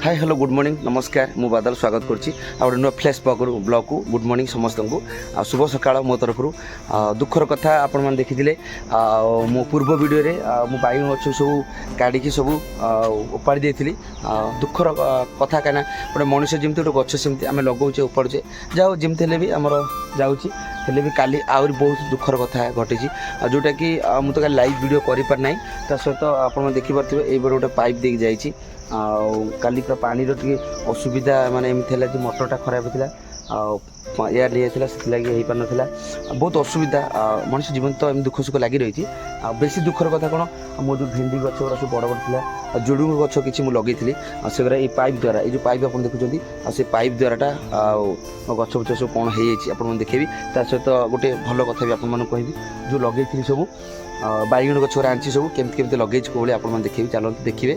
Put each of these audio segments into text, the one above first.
Hi hello good morning नमस्कार मु बादल स्वागत करछि आ नुआ फ्लैश ब्लॉग को गुड मॉर्निंग समस्त को शुभ सकाळ मो तरफ दुखर कथा आपण मैंने देखी मो पूर्व वीडियो रे मु बाइगण गछ सब काढ़ी सब उपाड़ी देती दुखर कथा कहीं गोटे मनीष जमी गोटे गछ सेमती आम लगौचे उपाड़ुचे जाओ जमी भी आमर जाऊँगी हेले भी काली आहरी बहुत दुखर कथा घटी जोटा कि मुझे तो लाइव वीडियो कर सहित आप देखिपे ये गोटे पाइप देकी जाइए काली पूरा पानी टे असुविधा माने एमती है कि मोटरटा खराब होता एयर नहीं जाता से पार ना बहुत असुविधा मनुष्य जीवन तो एम दुख सुख लगी रही बेसी दुखर कथा कौन मो जो भेंडी गछ गुरा सब बड़ बड़ था जुड़ुंग गछ कि लगे से ये पाइप द्वारा ये जो पाइप आप देखुं से पाइप द्वाराटा गछ बुछ सब कौन हो देखेबी ता सहित गोटे भल कथा भी आपको कहबी जो लगे सब बाइगण गछ आंची सब केमती केमती लगे कौन आप देखेबी चलते देखिए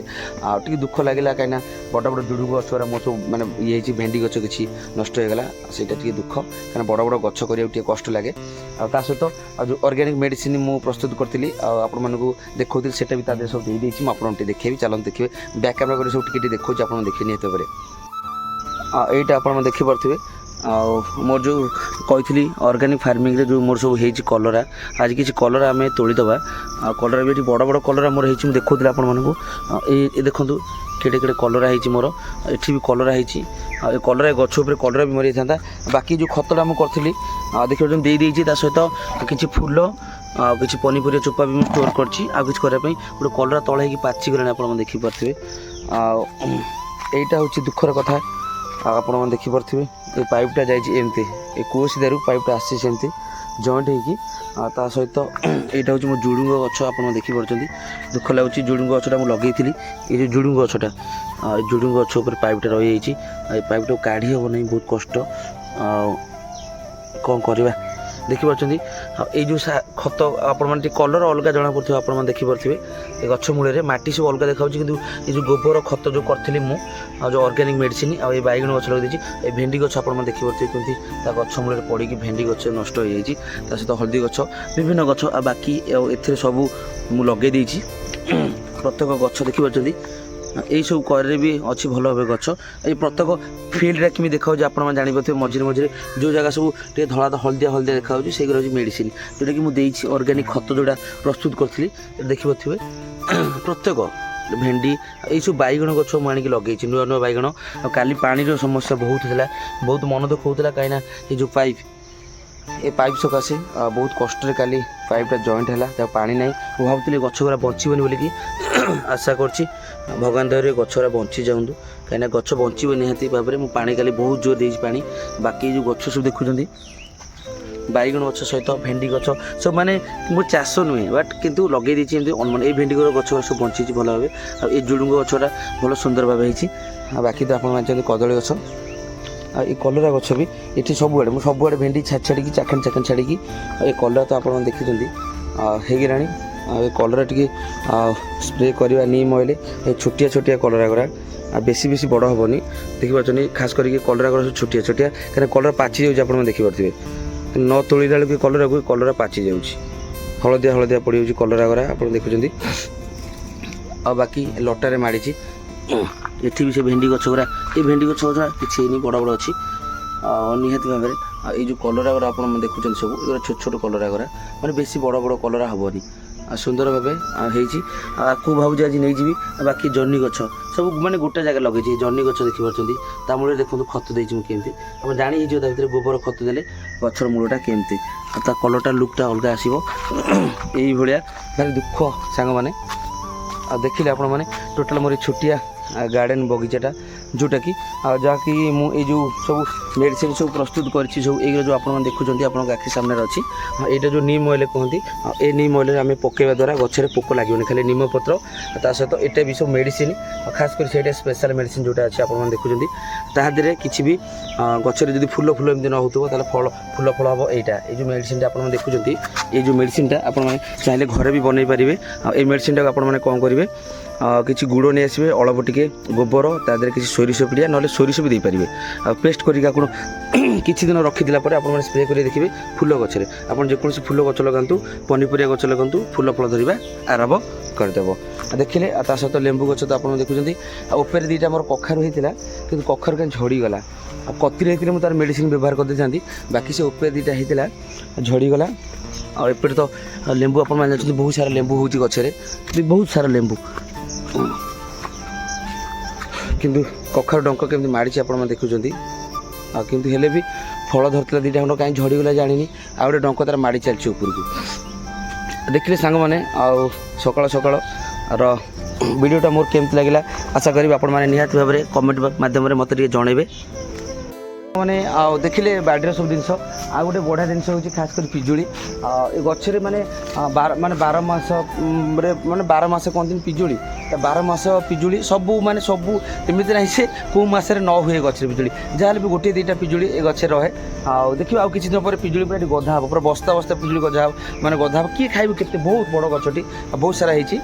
टे दुख लगे कहीं बड़ बड़ जुड़ुंग गछ मो सब मैंने ये भेंडी गछ कि नष्ट होगला से दुख कहीं बड़ बड़ गछ कर कष्ट लगे सहित जो ऑर्गेनिक मेडिसिन मु प्रस्तुत करी आपको देखा से भी तादेह सब दे मुझे देखेबी चलते देखिए बैक कैमेरा सब टी देखा आप देखिए निहत भाव यहाँ आप देखिपे मोर जो कही ऑर्गेनिक फार्मिंग रे जो मोर सब हो कलरा आज किसी कलरा आम तोड़ीदबा कलरा भी बड़ बड़ कलरा मोर हो देखा आपको देखूँ केड़े केड़े कलरा हो मोर ये भी कलरा हो कलरा गछ उपर कलरा भी मरी था बाकी जो खतटा मुझे करी देखिए देती सहित किसी फूल किसी पनीपरिया चोपा भी स्टोर करछि करने गोटे कलरा तले कि पाची गलानी आप देखिपे यहाँ हूँ दुखर कथा आप देखिपे ये पाइपटा जामती ये कूह सीधारू पाइपटा आसी सेमती जॉइंट होता सहित यहाँ हूँ मो जुड़ुंग गछ आप देखिपे दुख लगुच जुड़ुंग गछटा मुझे लगे ये जो जुड़ुंग गछटा जुड़ुंग गछ उपर पाइपटा रही पाइपटा काढ़ी हम नहीं बहुत कष्ट कौन करवा देखिपे ये जो खत आप कलर अलग जना पड़े आप देखिपे गछ मूल मटी सब अलग देखा कि ये जो गोबर खत जो करी जो ऑर्गेनिक मेडिसिन आ बैगण गछ लगे ये भेंडी गछ आप देखिपे कमी गछ मूल पड़ी भेंडी गछ नष्ट हो जाए सहित हल्दी गछ विभिन्न गछ बाकी ए सब मुझे लगे प्रत्येक गछ देखिपे यही सब करे भी अच्छी भल भाव गछ ये प्रत्येक फिल्ड कि देखा आप जापर मझे मझे जो जगह सब टे धला हल्दिया हल्दिया देखा से मेडिसिन जोटा कि मुझे ऑर्गेनिक खत जोड़ा प्रस्तुत करी देखिपे प्रत्येक भेंडी यही सब बैगण गछ मुझे लगे नुआ नुआ बैगण काली पानी समस्या बहुत है बहुत मन दुख होता कहीं ये जो पाइप ये पाइप सकाशे बहुत कष्ट काली पाइपटा जॉइंट है पानी ना मुझे भावुली गछ गुरा बचीबनी बोलिकी आशा करछि भगवान दया गछरा बंची जाऊँ कहीं गछ बचीब निहाती भाव में पानी काली बहुत जोर दे पानी बाकी जो गछ सब देखुं बैगण गछ सहित भेंडी गछ सब माने मो चाष नुहे बट किंतु लगे मैंने ये भेंडी गछ सब बंची भल भाव ये जुड़ुंग गछटा भल सुंदर भाव हो बाकी तो आप कदली गछ ये कलरा गछ भी ये सबुआड़े मुझे सबुआड़े भेंडी छाड़ी चाखण चाखण छाड़ी ये कलरा तो आप देखी होगला ये कलरा टी स्प्रे करवा नीम ऑयल ये छोटिया छोटिया कलरा गुरा बेसी बेसी बड़ हेनी देखिपे खास करके कलरा गुरा सब छोटिया छोटिया कहीं कलरा पाची जाऊँगी आप देखिपे न तोड़ी बेलू कलरा को कलरा पाची जाऊँगी हलदिया हलदिया पड़ जाऊँगी कलरा गुरा आप देखुं आ बाकी लटारे माड़ी ये भी से भेंडी गछ गुरा ये भेंडी गछ गुरा किसी नहीं बड़ बड़ अच्छी निहाती भाव में ये जो कलरा गुरा आप देखुं सब छोट छोट कलरा गुरा मैंने बेसी बड़ बड़ कलरा हेनी सुंदर भाव हो भावुँ आज नहीं जी बाकी जर्नी गछ सब मैंने गोटे जगह लगे जर्नी गछ देखिपे मूल देखो खत देती केमती आप जानी भर गोबर खत देले गचर मूलटा केमती कलरटा लुकटा अलग आसो यही भाया भारी दुख सांग मैंने देखिले आपण मैंने टोटाल मोर छोटिया गार्डन बगीचाटा जोटा कि जहाँकि मुझे जो सब मेडिसिन सब प्रस्तुत करी सब ये जो आप देखुं आप आखि सामने अच्छी यहाँ जो नीम ऑयल कहती ये नीम ऑयल आम पकेवा द्वारा गचर पोक लगे खाली नीम पत्र सहित ये भी सब मेडिसिन खास कर स्पेशल मेडिसिन जोटा अच्छे आप देखुं तादे किसी भी गचर जब फूल फूल एमती न हो फल फूल फल हम यहाँ ये मेडिसिन आप देखुं ये जो मेडिसिनटा आप चाहिए घरे भी बनई पारे ये मेडिसिन टाक आप कौन करेंगे କିଛି ଗୁଡ଼ ନେଇ ଆସିବେ, ଅଳ୍ପ ଟିକେ ଗୋବର, ତା ଦେହରେ କିଛି ସୋରିଷ ପିଡ଼ିଆ ନହେଲେ ସୋରିଷ ବି ଦେଇପାରିବେ। ଆଉ ପେଷ୍ଟ କରିକି ଆପଣ କିଛି ଦିନ ରଖିଦେଲା ପରେ ଆପଣମାନେ ସ୍ପ୍ରେ କରି ଦେଖିବେ ଫୁଲ ଗଛରେ। ଆପଣ ଯେକୌଣସି ଫୁଲ ଗଛ ଲଗାନ୍ତୁ, ପନିପରିବା ଗଛ ଲଗାନ୍ତୁ, ଫୁଲ ଫଳ ଧରିବା ଆରମ୍ଭ କରିଦେବ। ଦେଖିଲେ ତା ସହିତ ଲେମ୍ବୁ ଗଛ ତ ଆପଣ ଦେଖୁଛନ୍ତି। ଆଉ ଉପରେ ଦୁଇଟା ଆମର କଖାରୁ ହେଇଥିଲା, କିନ୍ତୁ କଖାରୁ କାହିଁ ଝଡ଼ିଗଲା। ଆଉ କତିରେ ହେଇଥିଲେ ମୁଁ ତାର ମେଡ଼ିସିନ ବ୍ୟବହାର କରିଦେଇଥାନ୍ତି, ବାକି ସେ ଉପରେ ଦୁଇଟା ହେଇଥିଲା ଝଡ଼ିଗଲା। ଆଉ ଏପଟେ ତ ଲେମ୍ବୁ ଆପଣମାନେ ଜାଣିଛନ୍ତି ବହୁତ ସାରା ଲେମ୍ବୁ ହେଉଛି ଗଛରେ, ବହୁତ ସାରା ଲେମ୍ବୁ, କିନ୍ତୁ କଖାରୁ ଡଙ୍କ କେମିତି ମାଡ଼ିଛି ଆପଣମାନେ ଦେଖୁଛନ୍ତି। ଆଉ କିନ୍ତୁ ହେଲେ ବି ଫଳ ଧରିଥିଲା ଦୁଇଟା ଖଣ୍ଡ କାହିଁ ଝଡ଼ିଗଲା ଜାଣିନି। ଆଉ ଗୋଟେ ଡଙ୍କ ତାର ମାଡ଼ି ଚାଲିଛି ଉପରକୁ। ଦେଖିଲେ ସାଙ୍ଗମାନେ, ଆଉ ସକାଳ ସକାଳର ଭିଡ଼ିଓଟା ମୋର କେମିତି ଲାଗିଲା ଆଶା କରିବି ଆପଣମାନେ ନିହାତି ଭାବରେ କମେଣ୍ଟ ମାଧ୍ୟମରେ ମୋତେ ଟିକେ ଜଣାଇବେ। ମାନେ ଆଉ ଦେଖିଲେ ବାଡ଼ିର ସବୁ ଜିନିଷ। ଆଉ ଗୋଟେ ବଢ଼ିଆ ଜିନିଷ ହେଉଛି ଖାସ୍ କରି ପିଜୁଳି। ଏ ଗଛରେ ମାନେ ବାର ମାସ କହନ୍ତିନି ପିଜୁଳି, 12 ମାସ ପିଜୁଳି ସବୁ ସବୁ ଏମିତି ନାହିଁ ସେ କେଉଁ ମାସରେ ନ ହୁଏ ଗଛରେ ପିଜୁଳି। ଯାହାହେଲେ ବି ଗୋଟିଏ ଦୁଇଟା ପିଜୁଳି ଏ ଗଛରେ ରହେ। ଆଉ ଦେଖିବା ଆଉ କିଛି ଦିନ ପରେ ପିଜୁଳି ପୁରା ଏଠି ଗଧା ହେବ, ପୁରା ବସ୍ତା ବସ୍ତା ପିଜୁଳି ଗଜା ହେବ, ମାନେ ଗଧା ହେବ। କିଏ ଖାଇବ କେତେ, ବହୁତ ବଡ଼ ଗଛଟି, ବହୁତ ସାରା ହେଇଛି।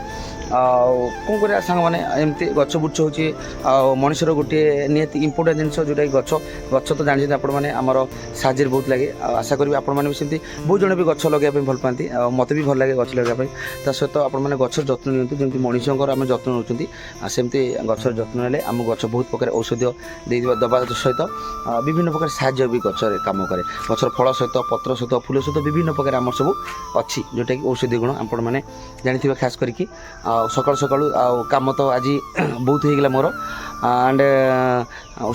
ଆଉ କ'ଣ କରିବା ସାଙ୍ଗମାନେ, ଏମିତି ଗଛ ବୁଛ ହେଉଛି ଆଉ ମଣିଷର ଗୋଟିଏ ନିହାତି ଇମ୍ପୋର୍ଟାଣ୍ଟ ଜିନିଷ ଯେଉଁଟାକି ଗଛ ତ ଜାଣିଛନ୍ତି ଆପଣମାନେ ଆମର ସାହାଯ୍ୟରେ ବହୁତ ଲାଗେ। ଆଉ ଆଶା କରିବି ଆପଣମାନେ ବି ସେମିତି ବହୁତ ଜଣ ବି ଗଛ ଲଗାଇବା ପାଇଁ ଭଲ ପାଆନ୍ତି। ଆଉ ମୋତେ ବି ଭଲ ଲାଗେ ଗଛ ଲଗାଇବା ପାଇଁ। ତା ସହିତ ଆପଣମାନେ ଗଛର ଯତ୍ନ ନିଅନ୍ତୁ, ଯେମିତି ମଣିଷଙ୍କର ଆମେ ଯତ୍ନ ନେଉଛନ୍ତି, ଆଉ ସେମିତି ଗଛର ଯତ୍ନ ନେଲେ ଆମ ଗଛ ବହୁତ ପ୍ରକାର ଔଷଧୀୟ ଦେବା ସହିତ ବିଭିନ୍ନ ପ୍ରକାର ସାହାଯ୍ୟ ବି ଗଛରେ କାମ କରେ। ଗଛର ଫଳ ସହିତ, ପତ୍ର ସହିତ, ଫୁଲ ସହିତ ବିଭିନ୍ନ ପ୍ରକାର ଆମର ସବୁ ଅଛି ଯେଉଁଟାକି ଔଷଧୀୟ ଗୁଣ ଆପଣମାନେ ଜାଣିଥିବେ। ଖାସ୍ କରିକି ଆଉ ସକାଳୁ ଆଉ କାମ ତ ଆଜି ବହୁତ ହେଇଗଲା ମୋର। ଆଣ୍ଡ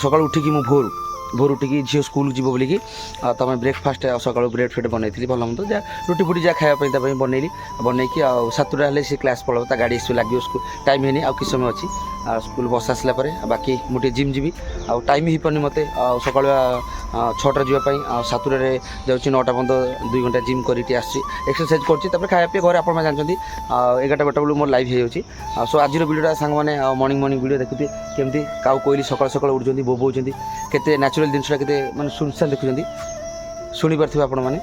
ସକାଳୁ ଉଠିକି ମୁଁ ଭୋରୁ ଉଠିକି ଝିଅ ସ୍କୁଲକୁ ଯିବ ବୋଲିକି ତୁମେ ବ୍ରେକଫାଷ୍ଟ ସକାଳୁ ବ୍ରେଡ଼ ଫ୍ରେଡ଼ ବନେଇଥିଲି, ଭଲ ମନ୍ଦ ଯାହା ରୁଟି ଫୁଟି ଯାହା ଖାଇବା ପାଇଁ ତା ପାଇଁ ବନେଇକି ଆଉ 7ଟା ହେଲେ ସେ କ୍ଲାସ୍ ପଳାଇବ, ତା ଗାଡ଼ି ଆସିବ ଲାଗିବ, ସ୍କୁଲ ଟାଇମ୍ ହେଇନି, ଆଉ କିଛି ସମୟ ଅଛି। ଆଉ ସ୍କୁଲ ବସ୍ ଆସିଲା ପରେ ବାକି ମୁଁ ଟିକେ ଜିମ୍ ଯିବି, ଆଉ ଟାଇମ୍ ହେଇପାରୁନି ମୋତେ। ଆଉ ସକାଳୁ 6ଟାରେ ଯିବା ପାଇଁ, ଆଉ 7ଟାରେ ଯାଉଛି, 9ଟା ପର୍ଯ୍ୟନ୍ତ 2 ଘଣ୍ଟା ଜିମ୍ କରିକି ଆସିଛି, ଏକ୍ସରସାଇଜ୍ କରୁଛି, ତାପରେ ଖାଇବା ପିଇବା ଘରେ ଆପଣମାନେ ଜାଣିଛନ୍ତି। ଆଉ 11ଟା ବେଳକୁ ମୋର ଲାଇଭ୍ ହେଇଯାଉଛି। ଆଉ ସୋ ଆଜିର ଭିଡ଼ିଓଟା ସାଙ୍ଗମାନେ ମର୍ଣ୍ଣିଂ ଭିଡ଼ିଓ ଦେଖୁଥିବେ, କେମିତି କାଉ କୋଇଲି ସକାଳୁ ଉଠୁଛନ୍ତି, ବୋବଉଛନ୍ତି, କେତେ ନ୍ୟାଚୁରାଲ୍ ଜିନିଷଟା କେତେ ମାନେ ସୁନସାନ ଦେଖୁଛନ୍ତି, ଶୁଣିପାରୁଥିବେ ଆପଣମାନେ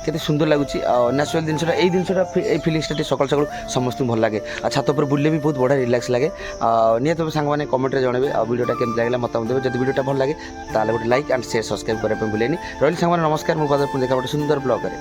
କେତେ ସୁନ୍ଦର ଲାଗୁଛି। ଆଉ ନ୍ୟାଚୁରାଲ୍ ଜିନିଷଟା ଏଇ ଫିଲିଂସଟା ଟିକେ ସକାଳୁ ସମସ୍ତଙ୍କୁ ଭଲ ଲାଗେ। ଆଉ ଛାତ ଉପରେ ବୁଲିଲେ ବି ବହୁତ ବଢ଼ିଆ ରିଲାକ୍ସ ଲାଗେ। ଆଉ ନିହାତି ଭାବେ ସାଙ୍ଗମାନେ କମେଣ୍ଟରେ ଜଣାଇବେ ଆଉ ଭିଡ଼ିଓଟା କେମିତି ଲାଗିଲା ମତାମତ ଦେବେ। ଯଦି ଭିଡ଼ିଓଟା ଭଲ ଲାଗେ ତାହେଲେ ଗୋଟେ ଲାଇକ୍ ଆଣ୍ଡ ସେୟାର ସବସ୍କ୍ରାଇବ୍ କରିବା ପାଇଁ ଭୁଲେନି। ରହିଲି ସାଙ୍ଗମାନେ, ନମସ୍କାର। ମୋ ପାଖରେ ଦେଖା ଗୋଟେ ସୁନ୍ଦର ବ୍ଲଗରେ।